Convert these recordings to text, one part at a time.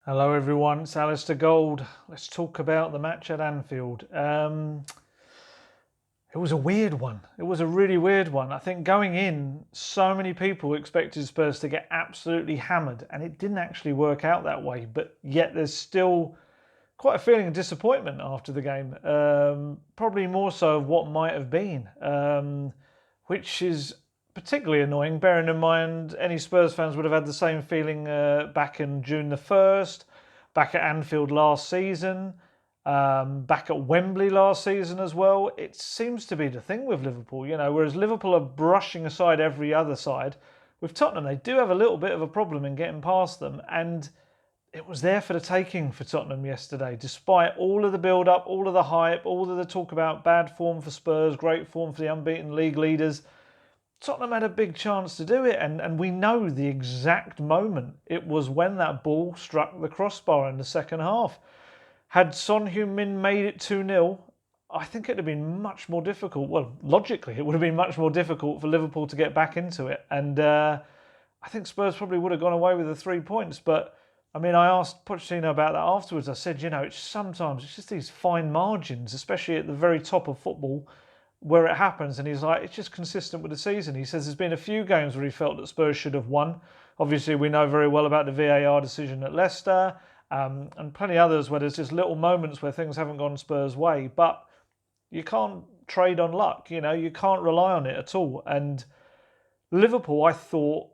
Hello everyone, it's Alistair Gold. Let's talk about the match at Anfield. It was a weird one. It was a really weird one. I think going in, so many people expected Spurs to get absolutely hammered, and it didn't actually work out that way. But yet there's still quite a feeling of disappointment after the game. Probably more so of what might have been, which is particularly annoying, bearing in mind any Spurs fans would have had the same feeling back in June the 1st, back at Anfield last season, back at Wembley last season as well. It seems to be the thing with Liverpool, whereas Liverpool are brushing aside every other side, with Tottenham, they do have a little bit of a problem in getting past them, and it was there for the taking for Tottenham yesterday, despite all of the build-up, all of the hype, all of the talk about bad form for Spurs, great form for the unbeaten league leaders. Tottenham had a big chance to do it, and we know the exact moment. It was when that ball struck the crossbar in the second half. Had Son Heung-min made it 2-0, I think it would have been much more difficult. Well, logically, it would have been much more difficult for Liverpool to get back into it. And I think Spurs probably would have gone away with the 3 points. But, I mean, I asked Pochettino about that afterwards. I said, it's just these fine margins, especially at the very top of football, where it happens, and he's like, it's just consistent with the season. He says there's been a few games where he felt that Spurs should have won. Obviously, we know very well about the VAR decision at Leicester, and plenty others where there's just little moments where things haven't gone Spurs' way. But you can't trade on luck, you can't rely on it at all. And Liverpool, I thought,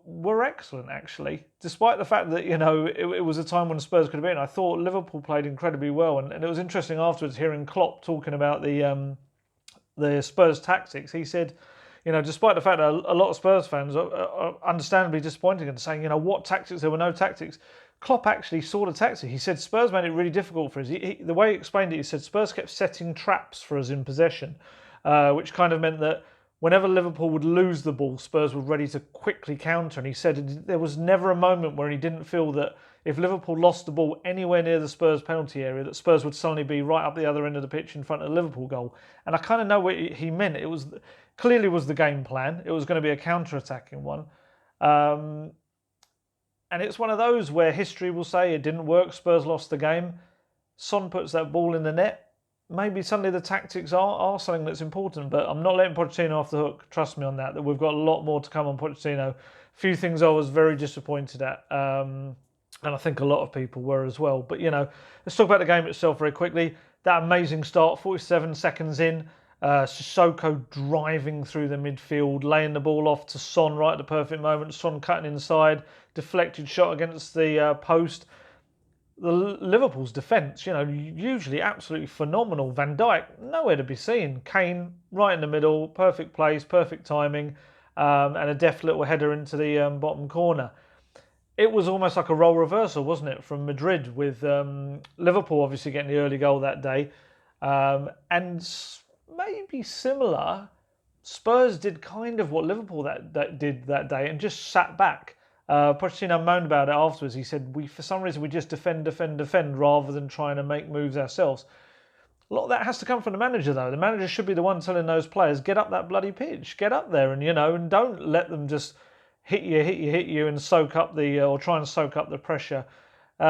were excellent, actually. Despite the fact that, it was a time when Spurs could have been. I thought Liverpool played incredibly well. And it was interesting afterwards hearing Klopp talking about the Spurs tactics. He said, despite the fact that a lot of Spurs fans are understandably disappointed and saying, what tactics? There were no tactics. Klopp actually saw the tactic. He said Spurs made it really difficult for us. The way he explained it, he said Spurs kept setting traps for us in possession, which kind of meant that whenever Liverpool would lose the ball, Spurs were ready to quickly counter. And he said there was never a moment where he didn't feel that if Liverpool lost the ball anywhere near the Spurs penalty area, that Spurs would suddenly be right up the other end of the pitch in front of the Liverpool goal. And I kind of know what he meant. It was clearly was the game plan. It was going to be a counter-attacking one. And it's one of those where history will say it didn't work, Spurs lost the game. Son puts that ball in the net. Maybe suddenly the tactics are something that's important, but I'm not letting Pochettino off the hook. Trust me on that we've got a lot more to come on Pochettino. A few things I was very disappointed at. And I think a lot of people were as well. But, let's talk about the game itself very quickly. That amazing start, 47 seconds in. Sissoko driving through the midfield, laying the ball off to Son right at the perfect moment. Son cutting inside, deflected shot against the post. The Liverpool's defence, usually absolutely phenomenal. Van Dijk, nowhere to be seen. Kane, right in the middle, perfect place, perfect timing, and a deft little header into the bottom corner. It was almost like a role reversal, wasn't it, from Madrid, with Liverpool obviously getting the early goal that day. And maybe similar, Spurs did kind of what Liverpool that did that day and just sat back. Pochettino moaned about it afterwards. He said, for some reason, we just defend rather than trying to make moves ourselves. A lot of that has to come from the manager, though. The manager should be the one telling those players, get up that bloody pitch, get up there, and and don't let them just hit you, and soak up or try and soak up the pressure. We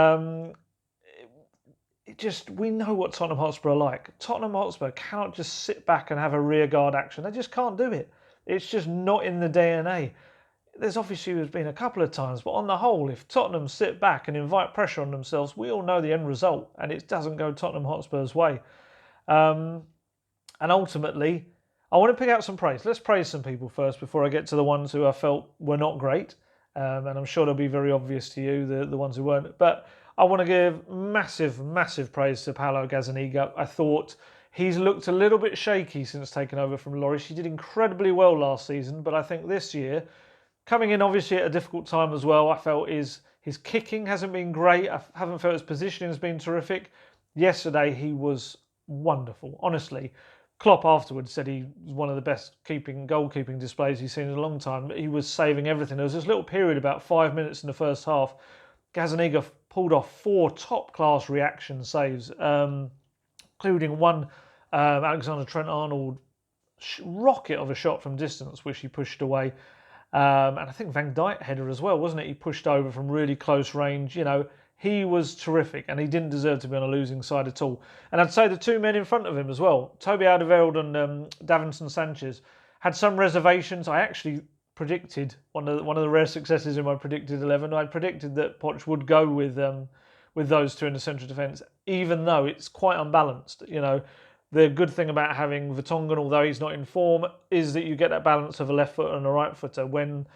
know what Tottenham Hotspur are like. Tottenham Hotspur cannot just sit back and have a rearguard action. They just can't do it. It's just not in the DNA. There's obviously been a couple of times, but on the whole, if Tottenham sit back and invite pressure on themselves, we all know the end result, and it doesn't go Tottenham Hotspur's way. And ultimately, I want to pick out some praise. Let's praise some people first before I get to the ones who I felt were not great. And I'm sure they'll be very obvious to you, the ones who weren't. But I want to give massive, massive praise to Paulo Gazzaniga. I thought he's looked a little bit shaky since taking over from Lloris. He did incredibly well last season, but I think this year, coming in obviously at a difficult time as well, I felt his kicking hasn't been great. I haven't felt his positioning has been terrific. Yesterday, he was wonderful, honestly. Klopp afterwards said he was one of the best goalkeeping displays he's seen in a long time. He was saving everything. There was this little period, about 5 minutes in the first half. Gazzaniga pulled off 4 top-class reaction saves, including one Alexander Trent-Arnold rocket of a shot from distance, which he pushed away. And I think Van Dijk header as well, wasn't it? He pushed over from really close range. He was terrific, and he didn't deserve to be on a losing side at all. And I'd say the two men in front of him as well, Toby Alderweireld and Davinson Sanchez, had some reservations. I actually predicted one of the rare successes in my predicted 11. I predicted that Poch would go with those two in the central defence, even though it's quite unbalanced. The good thing about having Vertonghen, although he's not in form, is that you get that balance of a left foot and a right footer. When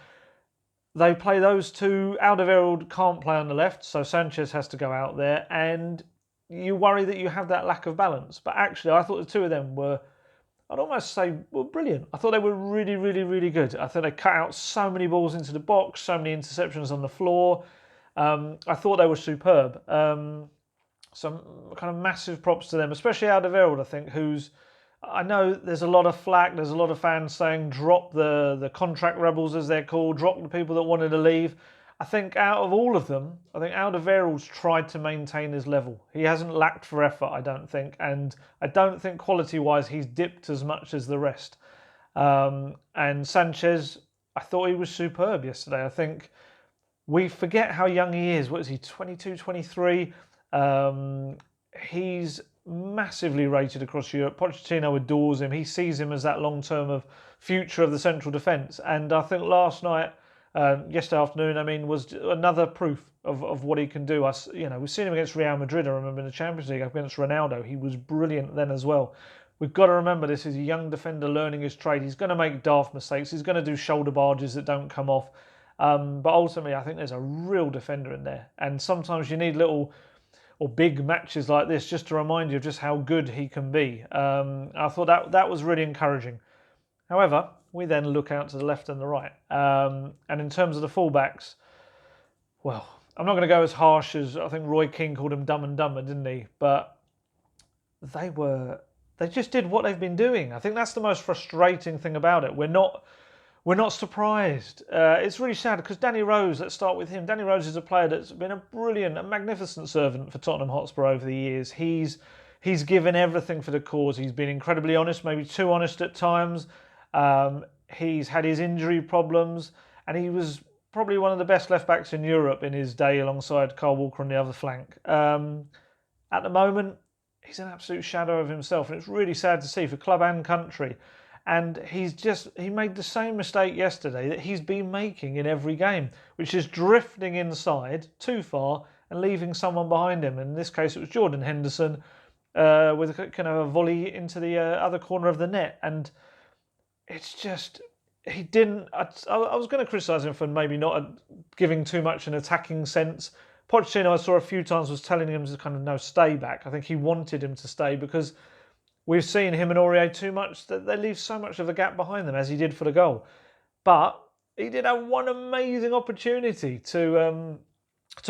they play those two, Alderweireld can't play on the left, so Sanchez has to go out there, and you worry that you have that lack of balance. But actually, I thought the two of them were, I'd almost say, were brilliant. I thought they were really, really, really good. I thought they cut out so many balls into the box, so many interceptions on the floor. I thought they were superb. Some kind of massive props to them, especially Alderweireld, I think, I know there's a lot of flack, there's a lot of fans saying drop the contract rebels, as they're called, drop the people that wanted to leave. I think out of all of them, I think Alderweireld's tried to maintain his level. He hasn't lacked for effort, I don't think, and I don't think quality-wise he's dipped as much as the rest. And Sanchez, I thought he was superb yesterday. I think we forget how young he is. What is he, 22, 23? He's massively rated across Europe. Pochettino adores him. He sees him as that long-term future of the central defence. And I think last night, yesterday afternoon, was another proof of what he can do. We've seen him against Real Madrid, I remember, in the Champions League against Ronaldo. He was brilliant then as well. We've got to remember this is a young defender learning his trade. He's going to make daft mistakes. He's going to do shoulder barges that don't come off. But ultimately, I think there's a real defender in there. And sometimes you need little or big matches like this just to remind you of just how good he can be. I thought that was really encouraging. However, we then look out to the left and the right. And in terms of the fullbacks, well, I'm not going to go as harsh as I think Roy Keane called them dumb and dumber, didn't he? But they just did what they've been doing. I think that's the most frustrating thing about it. We're not surprised. It's really sad because Danny Rose, let's start with him. Danny Rose is a player that's been a brilliant, a magnificent servant for Tottenham Hotspur over the years. He's given everything for the cause. He's been incredibly honest, maybe too honest at times. He's had his injury problems, and he was probably one of the best left-backs in Europe in his day alongside Kyle Walker on the other flank. At the moment, he's an absolute shadow of himself, and it's really sad to see for club and country. And he made the same mistake yesterday that he's been making in every game, which is drifting inside too far and leaving someone behind him. In this case, it was Jordan Henderson with a kind of a volley into the other corner of the net. And it's just, he didn't... I was going to criticise him for maybe not giving too much an attacking sense. Pochettino, I saw a few times, was telling him to kind of, no, stay back. I think he wanted him to stay because we've seen him and Aurier too much that they leave so much of a gap behind them, as he did for the goal. But he did have one amazing opportunity to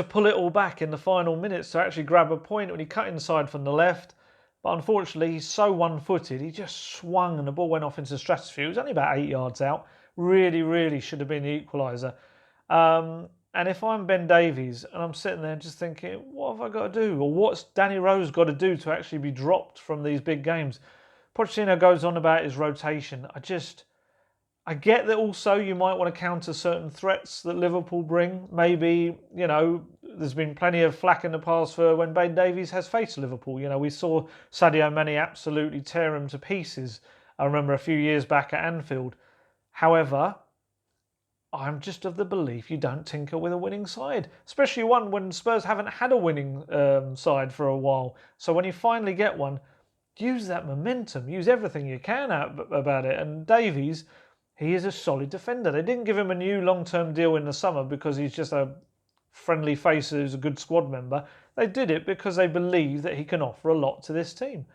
pull it all back in the final minutes to actually grab a point when he cut inside from the left. But unfortunately, he's so one-footed, he just swung and the ball went off into the stratosphere. It was only about 8 yards out. Really, really should have been the equaliser. And if I'm Ben Davies and I'm sitting there just thinking, what have I got to do? Or what's Danny Rose got to do to actually be dropped from these big games? Pochettino goes on about his rotation. I get that also you might want to counter certain threats that Liverpool bring. Maybe, there's been plenty of flack in the past for when Ben Davies has faced Liverpool. We saw Sadio Mane absolutely tear him to pieces. I remember a few years back at Anfield. However, I'm just of the belief you don't tinker with a winning side, especially one when Spurs haven't had a winning side for a while. So when you finally get one, use that momentum, use everything you can about it. And Davies, he is a solid defender. They didn't give him a new long-term deal in the summer because he's just a friendly face who's a good squad member. They did it because they believe that he can offer a lot to this team.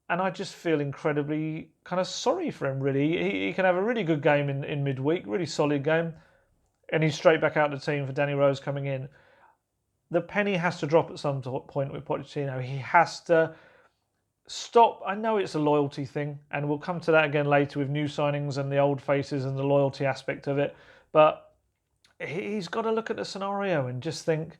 And I just feel incredibly kind of sorry for him, really. He can have a really good game in midweek, really solid game, and he's straight back out of the team for Danny Rose coming in. The penny has to drop at some point with Pochettino. He has to stop. I know it's a loyalty thing, and we'll come to that again later with new signings and the old faces and the loyalty aspect of it, but he's got to look at the scenario and just think,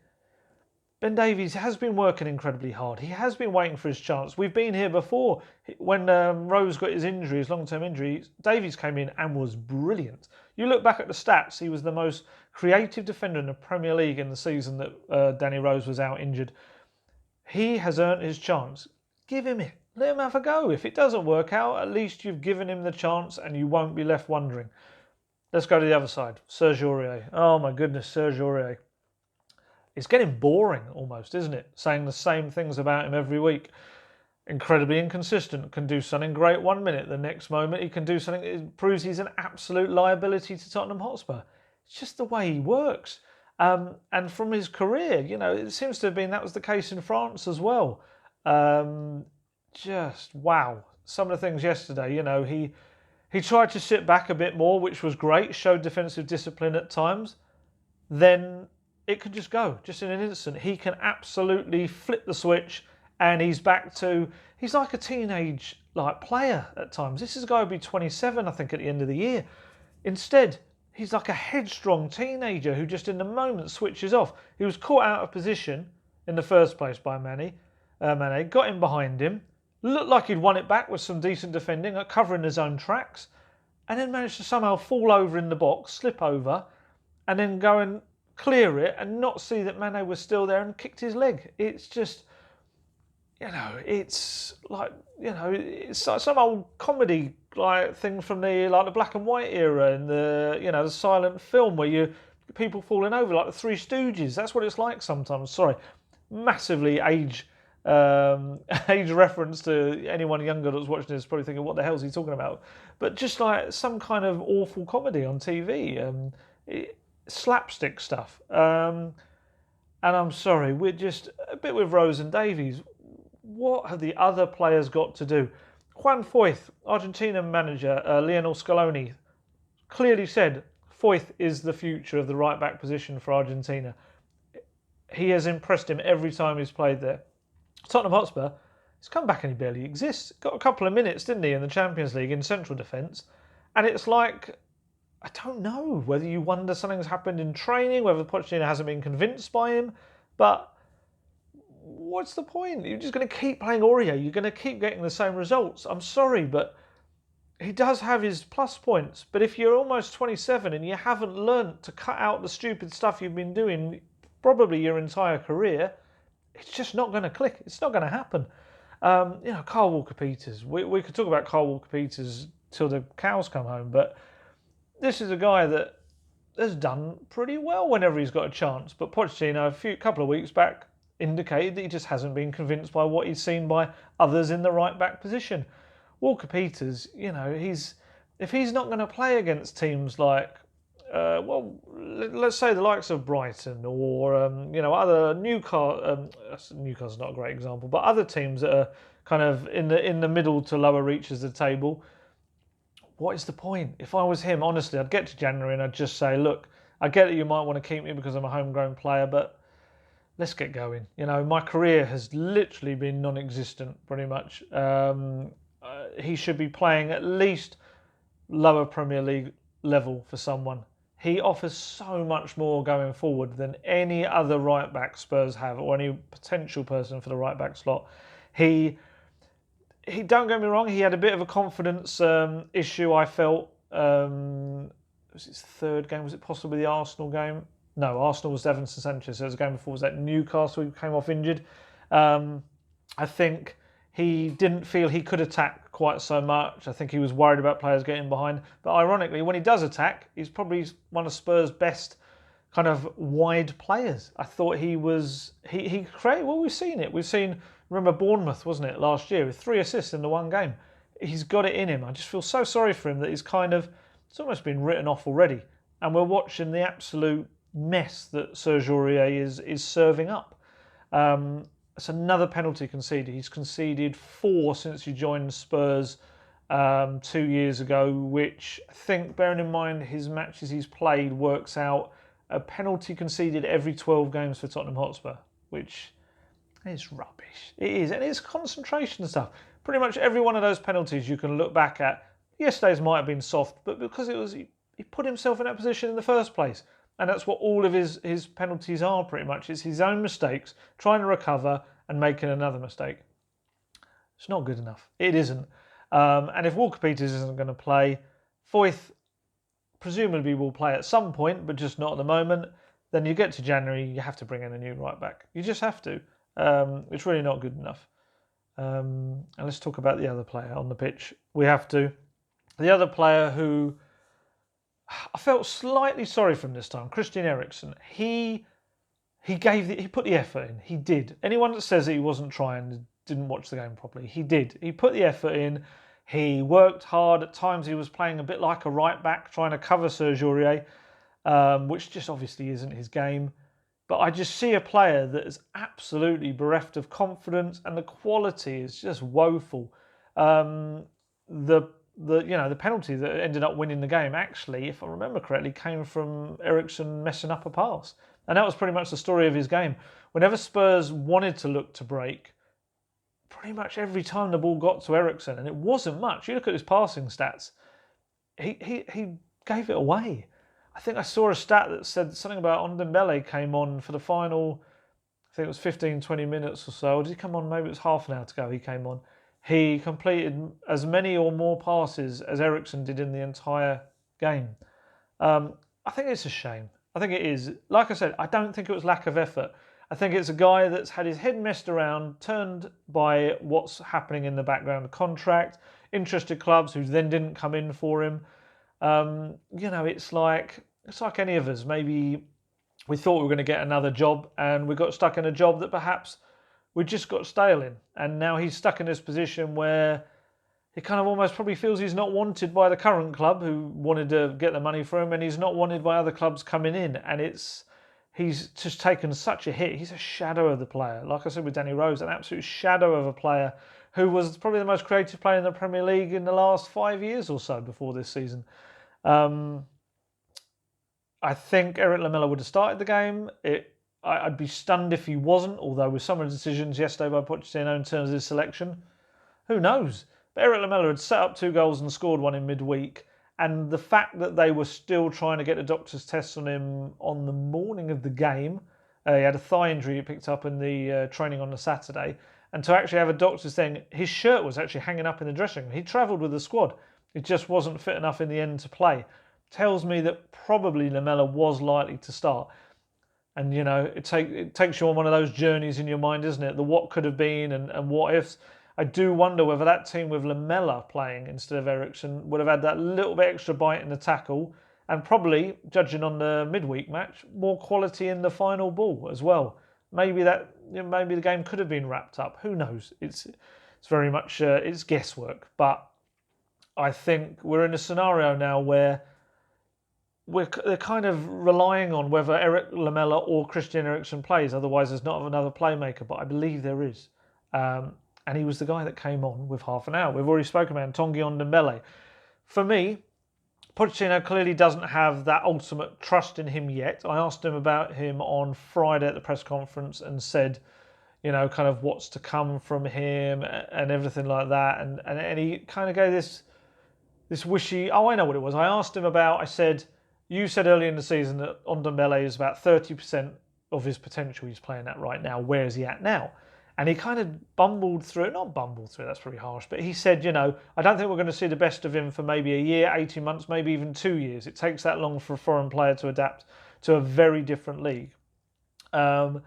Ben Davies has been working incredibly hard. He has been waiting for his chance. We've been here before. When Rose got his injury, his long-term injury, Davies came in and was brilliant. You look back at the stats, he was the most creative defender in the Premier League in the season that Danny Rose was out injured. He has earned his chance. Give him it. Let him have a go. If it doesn't work out, at least you've given him the chance and you won't be left wondering. Let's go to the other side. Serge Aurier. Oh my goodness, Serge Aurier. It's getting boring almost, isn't it? Saying the same things about him every week. Incredibly inconsistent. Can do something great 1 minute. The next moment he can do something that proves he's an absolute liability to Tottenham Hotspur. It's just the way he works. And from his career, it seems to have been that was the case in France as well. Just wow. Some of the things yesterday, he tried to sit back a bit more, which was great, showed defensive discipline at times. Then it could just go, just in an instant. He can absolutely flip the switch and he's like a teenage player at times. This is a guy who'll be 27, I think, at the end of the year. Instead, he's like a headstrong teenager who just in the moment switches off. He was caught out of position in the first place by Mane, got him behind him, looked like he'd won it back with some decent defending, covering his own tracks, and then managed to somehow fall over in the box, slip over, and then go and clear it and not see that Mane was still there and kicked his leg. It's just, it's like some old comedy thing from the black and white era and the silent film where people falling over like the Three Stooges. That's what it's like sometimes. Sorry, massively age reference to anyone younger that's watching this, probably thinking, what the hell is he talking about? But just like some kind of awful comedy on TV, slapstick stuff. And I'm sorry, we're just a bit with Rose and Davies. What have the other players got to do? Juan Foyth, Argentina manager Lionel Scaloni, clearly said Foyth is the future of the right-back position for Argentina. He has impressed him every time he's played there. Tottenham Hotspur, he's come back and he barely exists. Got a couple of minutes, didn't he, in the Champions League in central defence. And it's like, I don't know whether you wonder something's happened in training, whether Pochettino hasn't been convinced by him, but what's the point? You're just going to keep playing Aurier. You're going to keep getting the same results. I'm sorry, but he does have his plus points. But if you're almost 27 and you haven't learnt to cut out the stupid stuff you've been doing probably your entire career, it's just not going to click. It's not going to happen. Kyle Walker-Peters. We could talk about Kyle Walker-Peters till the cows come home, but this is a guy that has done pretty well whenever he's got a chance. But Pochettino, a couple of weeks back, indicated that he just hasn't been convinced by what he's seen by others in the right-back position. Walker-Peters, if he's not going to play against teams like, let's say the likes of Brighton or, other Newcastle. Newcastle's not a great example, but other teams that are kind of in the middle to lower reaches of the table. What is the point? If I was him, honestly, I'd get to January and I'd just say, look, I get that you might want to keep me because I'm a homegrown player, but let's get going. My career has literally been non-existent, pretty much. He should be playing at least lower Premier League level for someone. He offers so much more going forward than any other right-back Spurs have, or any potential person for the right-back slot. He don't get me wrong, he had a bit of a confidence issue, I felt. Was it his third game? Was it possibly the Arsenal game? No, Arsenal was Evanson Sanchez. So it was the game before, was that Newcastle who came off injured. I think he didn't feel he could attack quite so much. I think he was worried about players getting behind. But ironically, when he does attack, he's probably one of Spurs' best kind of wide players. I thought he created, well, we've seen it. Remember Bournemouth, wasn't it, last year, with 3 assists in the one game. He's got it in him. I just feel so sorry for him that it's almost been written off already. And we're watching the absolute mess that Serge Aurier is serving up. It's another penalty conceded. He's conceded 4 since he joined Spurs 2 years ago, which I think, bearing in mind his matches he's played, works out a penalty conceded every 12 games for Tottenham Hotspur, which is rubbish. It is, and it's concentration stuff. Pretty much every one of those penalties you can look back at. Yesterday's might have been soft, but because he put himself in that position in the first place. And that's what all of his penalties are pretty much. It's his own mistakes, trying to recover and making another mistake. It's not good enough. It isn't. And if Walker-Peters isn't going to play, Foyth presumably will play at some point, but just not at the moment. Then you get to January, you have to bring in a new right back. You just have to. It's really not good enough. And let's talk about the other player on the pitch. We have to. The other player who I felt slightly sorry from this time, Christian Eriksen. He put the effort in. He did. Anyone that says that he wasn't trying didn't watch the game properly. He did. He put the effort in. He worked hard. At times he was playing a bit like a right back, trying to cover Serge Aurier, which just obviously isn't his game. But I just see a player that is absolutely bereft of confidence, and the quality is just woeful. The penalty that ended up winning the game, actually, if I remember correctly, came from Eriksen messing up a pass. And that was pretty much the story of his game. Whenever Spurs wanted to look to break, pretty much every time the ball got to Eriksen, and it wasn't much. You look at his passing stats, he gave it away. I think I saw a stat that said something about Ndombele came on for the final, I think it was 15, 20 minutes or so. Or did he come on? Maybe it was half an hour to go he came on. He completed as many or more passes as Eriksen did in the entire game. I think it's a shame. I think it is. Like I said, I don't think it was lack of effort. I think it's a guy that's had his head messed around, turned by what's happening in the background of contract, interested clubs who then didn't come in for him. It's like any of us. Maybe we thought we were going to get another job and we got stuck in a job that perhaps we just got stale in. And now he's stuck in this position where he kind of almost probably feels he's not wanted by the current club who wanted to get the money for him, and he's not wanted by other clubs coming in. And he's just taken such a hit. He's a shadow of the player. Like I said with Danny Rose, an absolute shadow of a player who was probably the most creative player in the Premier League in the last 5 years or so before this season. I think Eric Lamela would have started the game. I'd be stunned if he wasn't, although with some of the decisions yesterday by Pochettino in terms of his selection, who knows? But Eric Lamela had set up 2 goals and scored one in midweek. And the fact that they were still trying to get the doctor's tests on him on the morning of the game, he had a thigh injury he picked up in the training on the Saturday, and to actually have a doctor's thing, his shirt was actually hanging up in the dressing room. He travelled with the squad. It just wasn't fit enough in the end to play. Tells me that probably Lamela was likely to start. And, it takes you on one of those journeys in your mind, isn't it? The what could have been and what ifs. I do wonder whether that team with Lamela playing instead of Eriksen would have had that little bit extra bite in the tackle, and probably, judging on the midweek match, more quality in the final ball as well. Maybe the game could have been wrapped up. Who knows? It's very much it's guesswork. But I think we're in a scenario now where they're kind of relying on whether Eric Lamela or Christian Eriksen plays. Otherwise, there's not another playmaker. But I believe there is. And he was the guy that came on with half an hour. We've already spoken about Tanguy Ndombele. For me, Pochettino clearly doesn't have that ultimate trust in him yet. I asked him about him on Friday at the press conference and said, kind of what's to come from him and everything like that. And he kind of gave this wishy, I know what it was. I asked him about, I said, you said earlier in the season that Ndombele is about 30% of his potential he's playing at right now. Where is he at now? And he kind of not bumbled through, that's pretty harsh, but he said, I don't think we're going to see the best of him for maybe a year, 18 months, maybe even 2 years. It takes that long for a foreign player to adapt to a very different league. And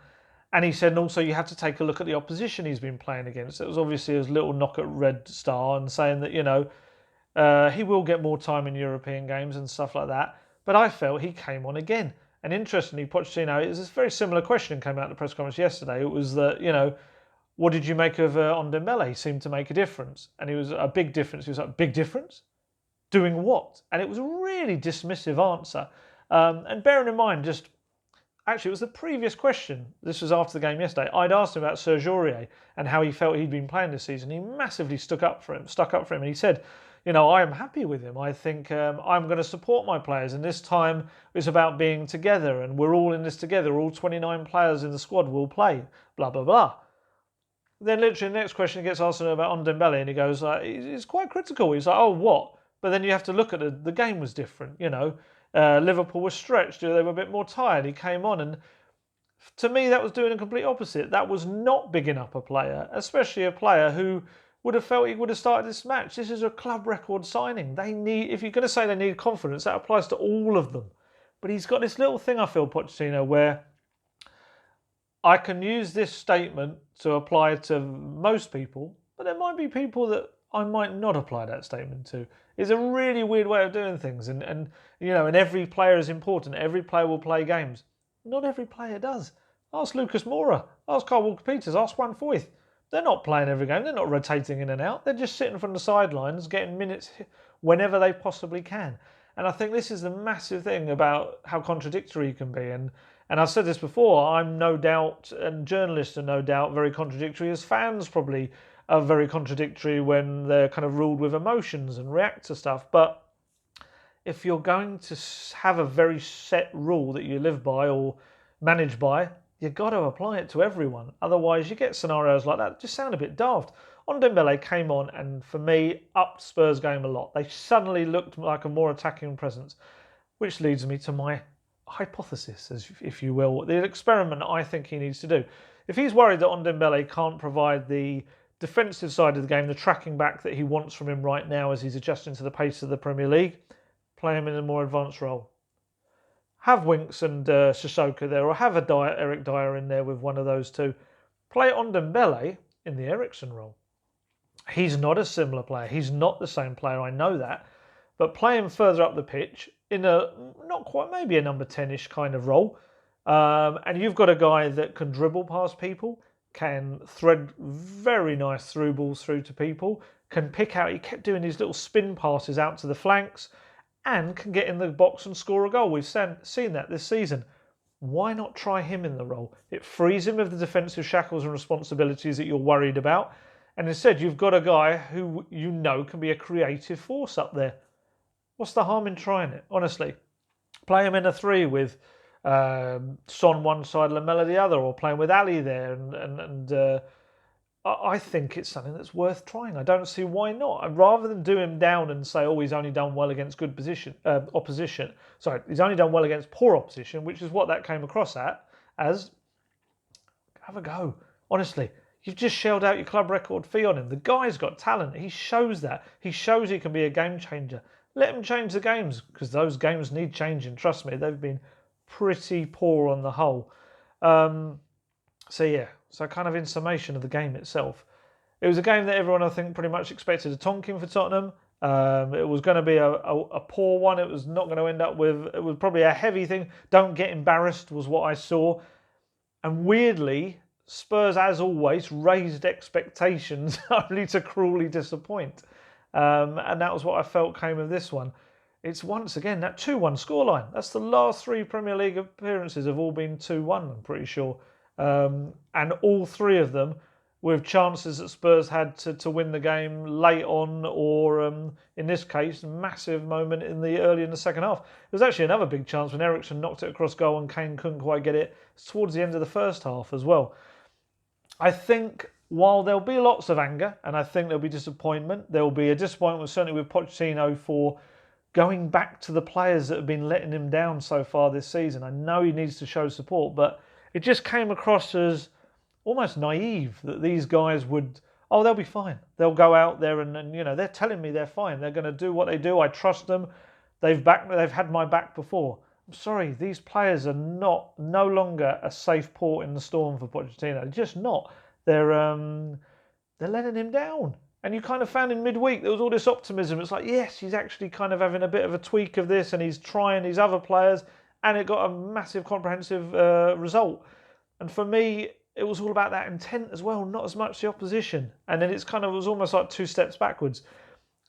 he said, and also you have to take a look at the opposition he's been playing against. It was obviously his little knock at Red Star and saying that, he will get more time in European games and stuff like that. But I felt he came on again. And interestingly, Pochettino, it was a very similar question came out at the press conference yesterday. It was that, what did you make of Ndombele? He seemed to make a difference. And it was a big difference. He was like, big difference? Doing what? And it was a really dismissive answer. And bearing in mind, actually, it was the previous question. This was after the game yesterday. I'd asked him about Serge Aurier and how he felt he'd been playing this season. He massively stuck up for him. And he said, I am happy with him. I think I'm going to support my players. And this time it's about being together. And we're all in this together. All 29 players in the squad will play. Blah, blah, blah. Then literally the next question gets asked about Ndombele and he goes, he's quite critical. He's like, oh, what? But then you have to look at the game was different, Liverpool was stretched, they were a bit more tired. He came on, and to me, that was doing a complete opposite. That was not bigging up a player, especially a player who would have felt he would have started this match. This is a club record signing. They need, if you're going to say they need confidence, that applies to all of them. But he's got this little thing, I feel, Pochettino, where I can use this statement to apply to most people, but there might be people that I might not apply that statement to. It's a really weird way of doing things, and every player is important. Every player will play games. Not every player does. Ask Lucas Moura. Ask Kyle Walker-Peters. Ask Juan Foyth. They're not playing every game. They're not rotating in and out. They're just sitting from the sidelines, getting minutes whenever they possibly can. And I think this is the massive thing about how contradictory you can be. And I've said this before, I'm no doubt, and journalists are no doubt very contradictory, as fans probably are very contradictory when they're kind of ruled with emotions and react to stuff. But if you're going to have a very set rule that you live by or manage by, you've got to apply it to everyone. Otherwise, you get scenarios like that just sound a bit daft. Ndombele came on and, for me, upped Spurs' game a lot. They suddenly looked like a more attacking presence, which leads me to my hypothesis, if you will, the experiment I think he needs to do. If he's worried that Ndombele can't provide the defensive side of the game, the tracking back that he wants from him right now as he's adjusting to the pace of the Premier League, play him in a more advanced role. Have Winks and Sissoko there, or have Eric Dyer in there with one of those two. Play Ndombele in the Eriksen role. He's not a similar player. He's not the same player, I know that. But play him further up the pitch in a, not quite, maybe a number 10-ish kind of role. And you've got a guy that can dribble past people, can thread very nice through balls through to people, can pick out, he kept doing these little spin passes out to the flanks, and can get in the box and score a goal. We've seen that this season. Why not try him in the role? It frees him of the defensive shackles and responsibilities that you're worried about. And instead, you've got a guy who you know can be a creative force up there. What's the harm in trying it? Honestly, play him in a 3 with Son one side, Lamela the other, or playing with Ali there. And I think it's something that's worth trying. I don't see why not. Rather than do him down and say, oh, he's only done well against good opposition. Sorry, he's only done well against poor opposition, which is what that came across as. Have a go. Honestly, you've just shelled out your club record fee on him. The guy's got talent. He shows that. He shows he can be a game changer. Let him change the games, because those games need changing. Trust me, they've been pretty poor on the whole. So kind of in summation of the game itself, it was a game that everyone, I think, pretty much expected a tonking for Tottenham. It was going to be a poor one. It was not going to end up with, it was probably a heavy thing. Don't get embarrassed was what I saw. And weirdly, Spurs, as always, raised expectations only to cruelly disappoint. And that was what I felt came of this one. It's once again that 2-1 scoreline. That's the last 3 Premier League appearances have all been 2-1, I'm pretty sure. And all 3 of them with chances that Spurs had to win the game late on, or in this case, massive moment early in the second half. There was actually another big chance when Eriksen knocked it across goal and Kane couldn't quite get it. It's towards the end of the first half as well. I think while there'll be lots of anger, and I think there'll be disappointment, there'll be a disappointment certainly with Pochettino for going back to the players that have been letting him down so far this season. I know he needs to show support, but it just came across as almost naive that these guys would, they'll be fine. They'll go out there and they're telling me they're fine. They're going to do what they do. I trust them. They've had my back before. I'm sorry, these players are no longer a safe port in the storm for Pochettino. They're just not. They're letting him down. And you kind of found in midweek there was all this optimism. It's like, yes, he's actually kind of having a bit of a tweak of this, and he's trying these other players, and it got a massive comprehensive result. And for me, it was all about that intent as well, not as much the opposition. And then it was almost like 2 steps backwards.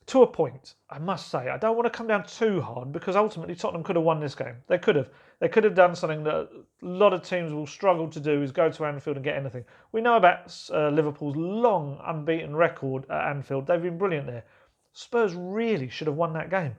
To a point, I must say, I don't want to come down too hard, because ultimately Tottenham could have won this game. They could have. They could have done something that a lot of teams will struggle to do, is go to Anfield and get anything. We know about Liverpool's long unbeaten record at Anfield. They've been brilliant there. Spurs really should have won that game.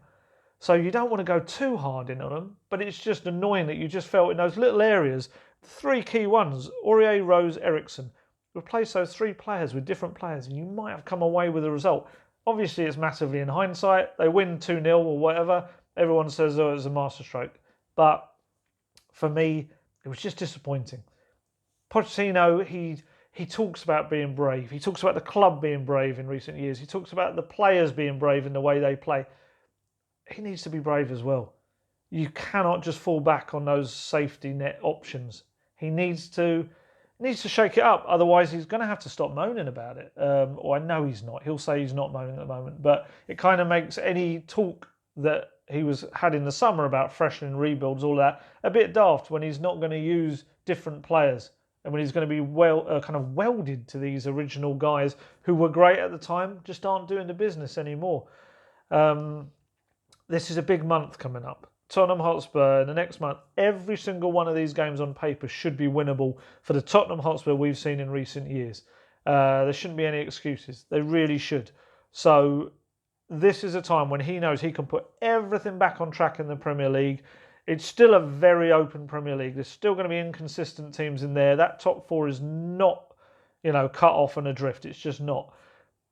So you don't want to go too hard in on them, but it's just annoying that you just felt in those little areas, 3 key ones, Aurier, Rose, Eriksen, replace those 3 players with different players, and you might have come away with a result. Obviously, it's massively in hindsight. They win 2-0 or whatever. Everyone says, oh, it was a masterstroke. But for me, it was just disappointing. Pochettino, he talks about being brave. He talks about the club being brave in recent years. He talks about the players being brave in the way they play. He needs to be brave as well. You cannot just fall back on those safety net options. He needs to shake it up. Otherwise, he's going to have to stop moaning about it. Or I know he's not. He'll say he's not moaning at the moment. But it kind of makes any talk that he had in the summer about freshening rebuilds, all that, a bit daft when he's not going to use different players and when he's going to be kind of welded to these original guys who were great at the time, just aren't doing the business anymore. This is a big month coming up. Tottenham Hotspur in the next month. Every single one of these games on paper should be winnable for the Tottenham Hotspur we've seen in recent years. There shouldn't be any excuses. They really should. So this is a time when he knows he can put everything back on track in the Premier League. It's still a very open Premier League. There's still going to be inconsistent teams in there. That top four is not, cut off and adrift. It's just not.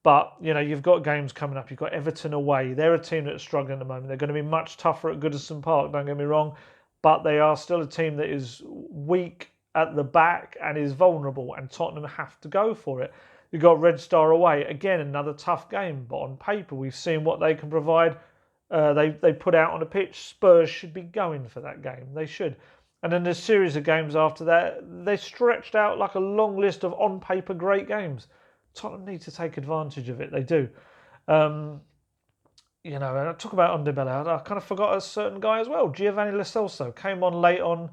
But, you've got games coming up. You've got Everton away. They're a team that's struggling at the moment. They're going to be much tougher at Goodison Park, don't get me wrong. But they are still a team that is weak at the back and is vulnerable. And Tottenham have to go for it. You've got Red Star away. Again, another tough game. But on paper, we've seen what they can provide. They put out on the pitch. Spurs should be going for that game. They should. And then there's a series of games after that. They stretched out like a long list of on-paper great games. Tottenham need to take advantage of it. They do. And I talk about Ndombele. I kind of forgot a certain guy as well. Giovanni Lo Celso came on late on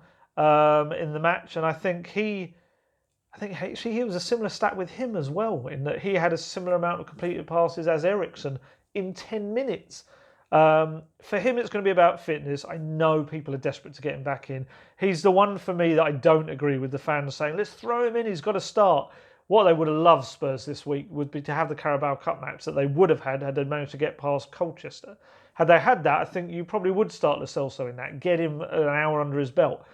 in the match, and I think actually he was a similar stat with him as well, in that he had a similar amount of completed passes as Eriksen in 10 minutes. For him, it's going to be about fitness. I know people are desperate to get him back in. He's the one for me that I don't agree with the fans saying, let's throw him in, he's got to start. What they would have loved, Spurs, this week would be to have the Carabao Cup match that they would have had they managed to get past Colchester. Had they had that, I think you probably would start Lo Celso in that, get him an hour under his belt.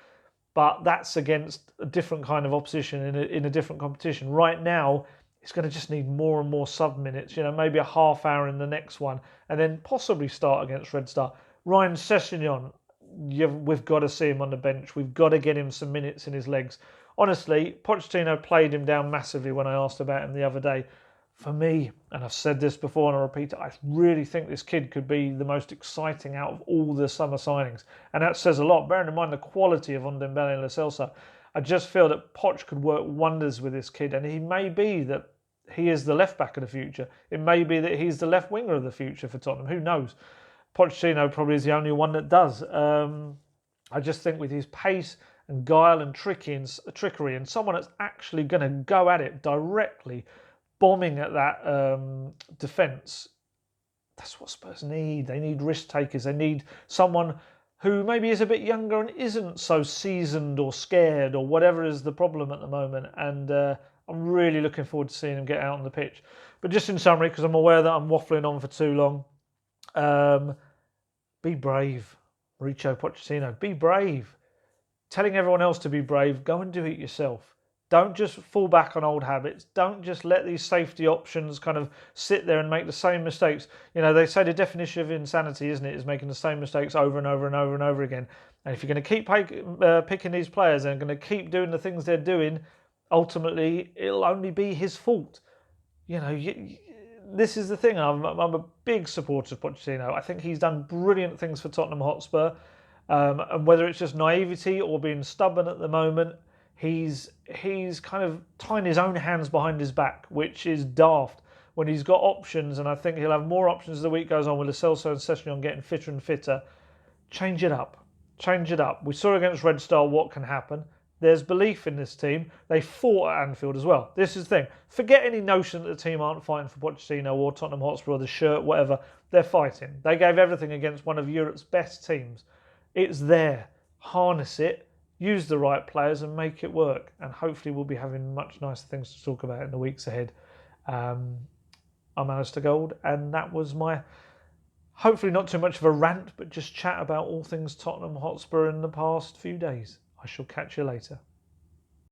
But that's against a different kind of opposition in a different competition. Right now, it's going to just need more and more sub minutes, maybe a half hour in the next one, and then possibly start against Red Star. Ryan Sessegnon, we've got to see him on the bench. We've got to get him some minutes in his legs. Honestly, Pochettino played him down massively when I asked about him the other day. For me, and I've said this before and I'll repeat it, I really think this kid could be the most exciting out of all the summer signings. And that says a lot, bearing in mind the quality of Ndombele and Lo Celso. I just feel that Poch could work wonders with this kid, and he may be that he is the left back of the future. It may be that he's the left winger of the future for Tottenham. Who knows? Pochettino probably is the only one that does. I just think with his pace and guile and trickery and someone that's actually going to go at it directly, bombing at that defence, that's what Spurs need. They need risk takers. They need someone who maybe is a bit younger and isn't so seasoned or scared or whatever is the problem at the moment. And I'm really looking forward to seeing him get out on the pitch. But just in summary, because I'm aware that I'm waffling on for too long, be brave, Mauricio Pochettino. Be brave. Telling everyone else to be brave, go and do it yourself. Don't just fall back on old habits. Don't just let these safety options kind of sit there and make the same mistakes. They say the definition of insanity, isn't it, is making the same mistakes over and over and over and over again. And if you're going to keep picking these players and going to keep doing the things they're doing, ultimately it'll only be his fault. This is the thing. I'm a big supporter of Pochettino. I think he's done brilliant things for Tottenham Hotspur. And whether it's just naivety or being stubborn at the moment, he's kind of tying his own hands behind his back, which is daft when he's got options. And I think he'll have more options as the week goes on with Lo Celso and Sessegnon getting fitter and fitter. Change it up. Change it up. We saw against Red Star what can happen. There's belief in this team. They fought at Anfield as well. This is the thing. Forget any notion that the team aren't fighting for Pochettino or Tottenham Hotspur or the shirt, whatever. They're fighting. They gave everything against one of Europe's best teams. It's there. Harness it, use the right players and make it work. And hopefully we'll be having much nicer things to talk about in the weeks ahead. I'm Alistair Gold, and that was my, hopefully not too much of a rant, but just chat about all things Tottenham Hotspur in the past few days. I shall catch you later.